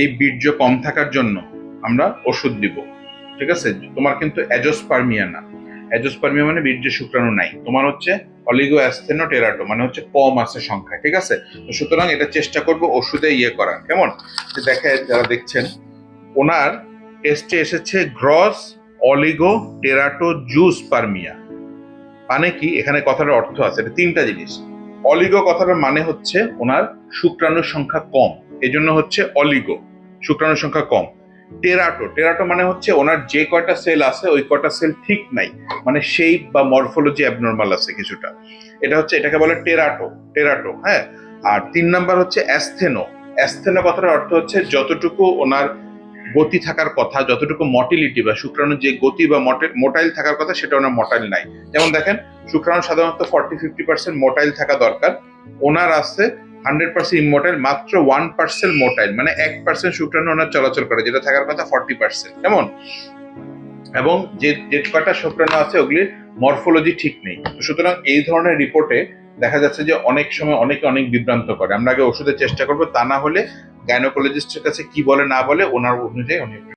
এই বীর্য কম থাকার জন্য আমরা ওষুধ দিব, ঠিক আছে? তোমার কিন্তু অ্যাজোস্পার্মিয়া না, অ্যাজোস্পার্মিয়া মানে বীর্য শুক্রাণু নাই, তোমার হচ্ছে অলিগোঅ্যাসথেনোটেরাটো মানে হচ্ছে কম আছে সংখ্যায়, ঠিক আছে? তো সুতরাং এটা চেষ্টা করবো ওষুধে ইয়ে করার, কেমন? দেখে যারা দেখছেন, ওনার টেস্টে এসেছে গ্রস অলিগো টেরাটো জুস্পার্মিয়া। মানে কি, এখানে কথাটার অর্থ আছে, এটা তিনটা জিনিস। অলিগো কথাটার মানে হচ্ছে ওনার শুক্রাণুর সংখ্যা কম, এই জন্য হচ্ছে অলিগো, শুক্রাণুর সংখ্যা কম। টেরাটো, টেরাটো মানে হচ্ছে ওনার যে কয়টা সেল আছে ওই কয়টা সেল ঠিক নাই, মানে শেপ বা মরফোলজি অ্যাবনর্মাল আছে কিছুটা, এটা হচ্ছে, এটাকে বলে টেরাটো, টেরাটো, হ্যাঁ। আর 3 নাম্বার হচ্ছে অ্যাস্থেনো। অ্যাস্থেনো কথাটার অর্থ হচ্ছে যতটুকু ওনার গতি থাকার কথা, যতটুকু মটিলিটি বা শুক্রাণুর যে গতি বা মোটাইল থাকার কথা সেটা ওনার মোটাইল নাই। যেমন দেখেন, শুক্রাণু সাধারণত 40-50% মোটাইল থাকা দরকার, ওনার আছে 100% ইমোটাইল, মাত্র 1% মোটাইল, মানে 1% শুক্রাণু ওনার চলাচল করে, যেটা থাকার কথা 40%, কেমন? এবং যে যে কয়টা শুক্রাণু আছে ওগুলির মরফোলজি ঠিক নেই। সুতরাং এই ধরনের রিপোর্টে দেখা যাচ্ছে যে অনেক সময় অনেকে অনেক বিভ্রান্ত করে। আমরা আগে ওষুধের চেষ্টা করবো, তা না হলে গাইনোকোলজিস্টের কাছে কি বলে না বলে ওনার অনুযায়ী